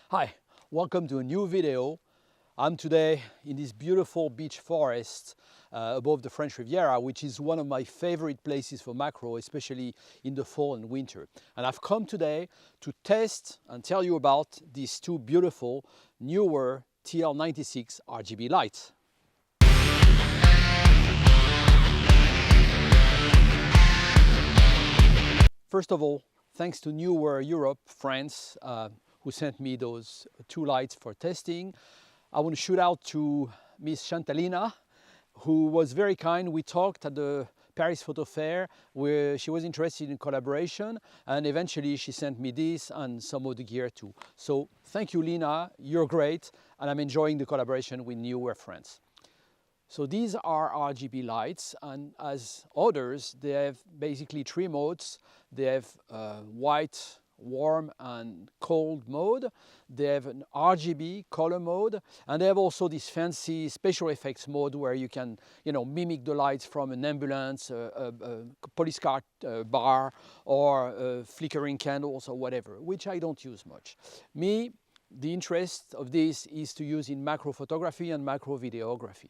Hi, welcome to a new video. I'm today in this beautiful beach forest above the French Riviera, which is one of my favorite places for macro, especially in the fall and winter. And I've come today to test and tell you about these two beautiful Neewer TL96 RGB lights. First of all, thanks to Neewer Europe, France, who sent me those two lights for testing. I want to shout out to Miss Chantalina, who was very kind. We talked at the Paris Photo Fair where she was interested in collaboration, and eventually she sent me this and some of the gear too. So thank you, Lina, you're great, and I'm enjoying the collaboration with Neewer France. So these are RGB lights, and as others, they have basically three modes. They have white, warm and cold mode. They have an RGB color mode, and they have also this fancy special effects mode where you can, mimic the lights from an ambulance, a police car bar, or flickering candles or whatever, which I don't use much. Me, the interest of this is to use in macro photography and macro videography.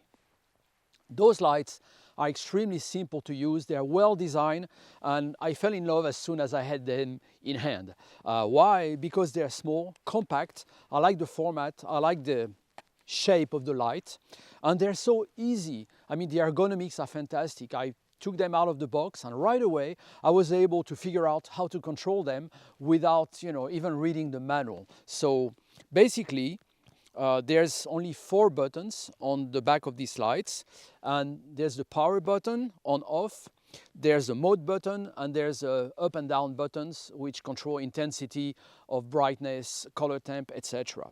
Those lights are extremely simple to use. They are well designed, and I fell in love as soon as I had them in hand. Why? Because they are small, compact. I like the format. I like the shape of the light, and they're so easy. I mean, the ergonomics are fantastic. I took them out of the box, and right away I was able to figure out how to control them without, even reading the manual. So basically, there's only 4 buttons on the back of these lights, and there's the power button on off, there's a mode button, and there's up and down buttons which control intensity of brightness, color temp, etc.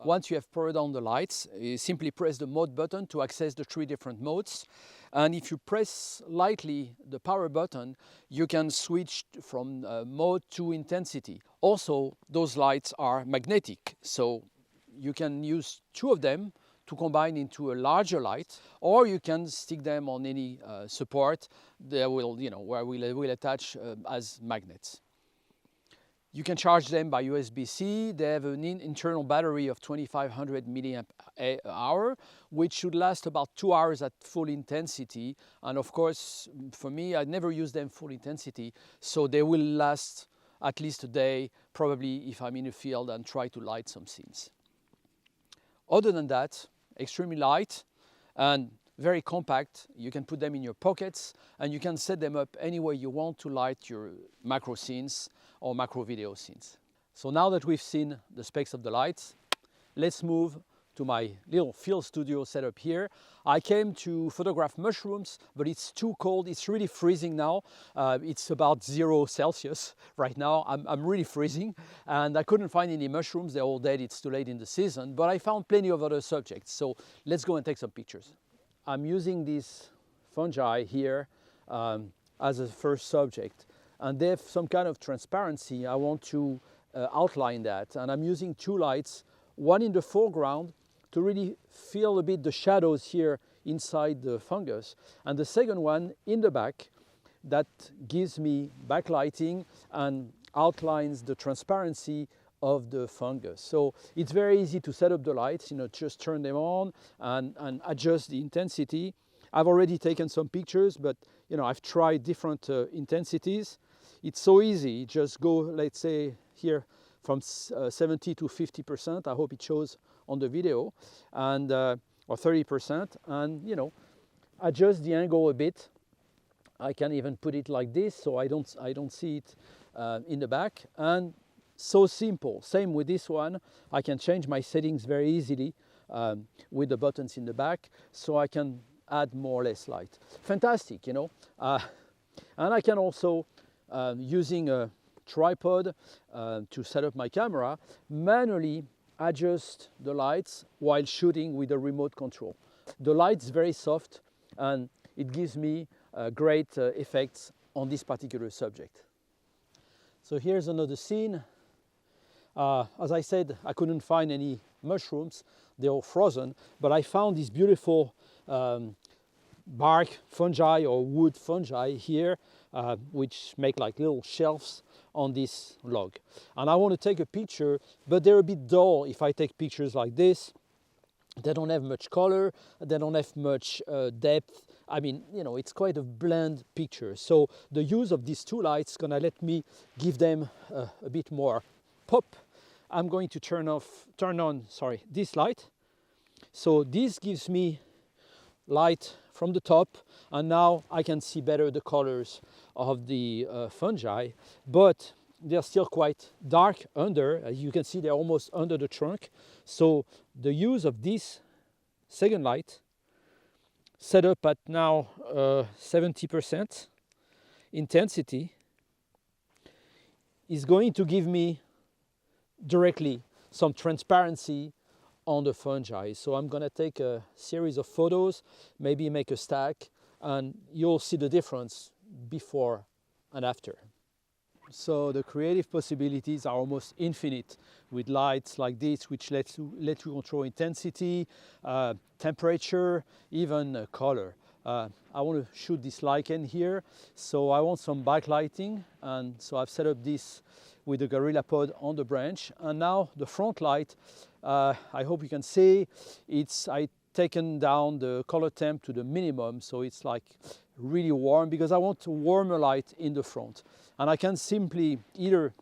Once you have powered on the lights, you simply press the mode button to access the 3 different modes, and if you press lightly the power button, you can switch from mode to intensity. Also, those lights are magnetic, so you can use 2 of them to combine into a larger light, or you can stick them on any support that will, where will attach as magnets. You can charge them by USB-C. They have an internal battery of 2500 milliamp hour, which should last about 2 hours at full intensity. And of course, for me, I never use them full intensity, so they will last at least a day, probably if I'm in a field and try to light some scenes. Other than that, extremely light and very compact. You can put them in your pockets, and you can set them up any way you want to light your macro scenes or macro video scenes. So now that we've seen the specs of the lights, let's move to my little field studio setup here. I came to photograph mushrooms, but it's too cold. It's really freezing now. It's about 0 Celsius right now. I'm really freezing, and I couldn't find any mushrooms. They're all dead. It's too late in the season, but I found plenty of other subjects. So let's go and take some pictures. I'm using these fungi here as a first subject, and they have some kind of transparency. I want to outline that, and I'm using 2 lights, one in the foreground to really feel a bit the shadows here inside the fungus, and the second one in the back that gives me backlighting and outlines the transparency of the fungus. So it's very easy to set up the lights, just turn them on and adjust the intensity. I've already taken some pictures, but I've tried different intensities. It's so easy. Just go, let's say here, from 70 to 50%. I hope it shows on the video, and or 30%, and adjust the angle a bit. I can even put it like this, so I don't see it in the back. And so simple. Same with this one. I can change my settings very easily with the buttons in the back, so I can add more or less light. Fantastic, and I can also using a tripod to set up my camera, manually adjust the lights while shooting with a remote control. The light's very soft, and it gives me great effects on this particular subject. So here's another scene. As I said, I couldn't find any mushrooms. They're all frozen, but I found this beautiful bark fungi or wood fungi here. which make like little shelves on this log. And I want to take a picture, but they're a bit dull if I take pictures like this. They don't have much color, they don't have much depth. I mean, you know, it's quite a bland picture. So the use of these two lights is gonna let me give them a bit more pop. I'm going to turn on this light. So this gives me light from the top, and now I can see better the colors of the fungi, but they're still quite dark under. As you can see, they're almost under the trunk. So the use of this second light, set up at now 70% intensity, is going to give me directly some transparency on the fungi. So I'm gonna take a series of photos, maybe make a stack, and you'll see the difference before and after. So the creative possibilities are almost infinite with lights like this, which let you control intensity, temperature, even color. I want to shoot this lichen here, so I want some backlighting, and so I've set up this with the Gorilla Pod on the branch. And now the front light, I hope you can see, I taken down the color temp to the minimum, so it's like really warm, because I want a warmer light in the front. And I can simply either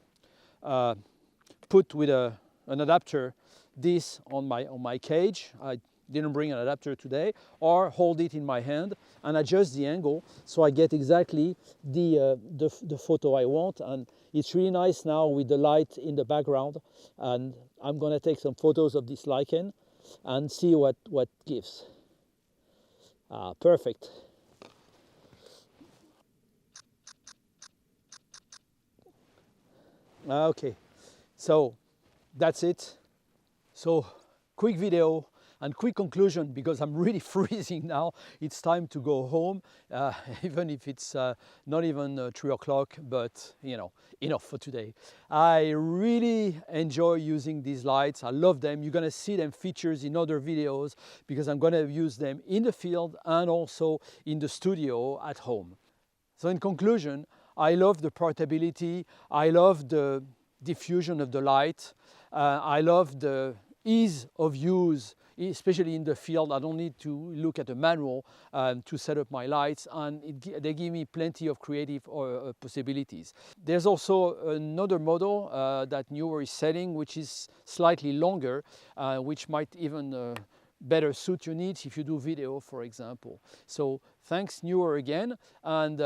put with an adapter this on my cage. I didn't bring an adapter today, or hold it in my hand and adjust the angle so I get exactly the photo I want. And it's really nice now with the light in the background, and I'm gonna take some photos of this lichen and see what gives. Perfect. Okay, so that's it. So quick video and quick conclusion, because I'm really freezing now. It's time to go home, even if it's not even 3 o'clock, but you know, enough for today. I really enjoy using these lights. I love them. You're gonna see them features in other videos, because I'm gonna use them in the field and also in the studio at home. So in conclusion, I love the portability, I love the diffusion of the light, I love the ease of use, especially in the field. I don't need to look at a manual to set up my lights, and they give me plenty of creative possibilities. There's also another model that Neewer is selling, which is slightly longer, which might even better suit your needs if you do video, for example. So thanks Neewer again, and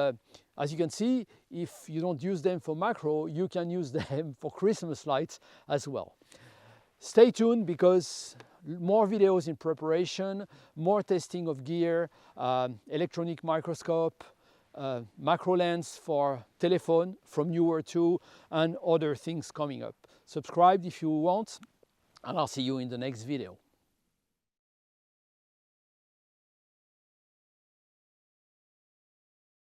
as you can see, if you don't use them for macro, you can use them for Christmas lights as well. Stay tuned, because more videos in preparation, more testing of gear, electronic microscope, macro lens for telephone from Neewer too, and other things coming up. Subscribe if you want, and I'll see you in the next video.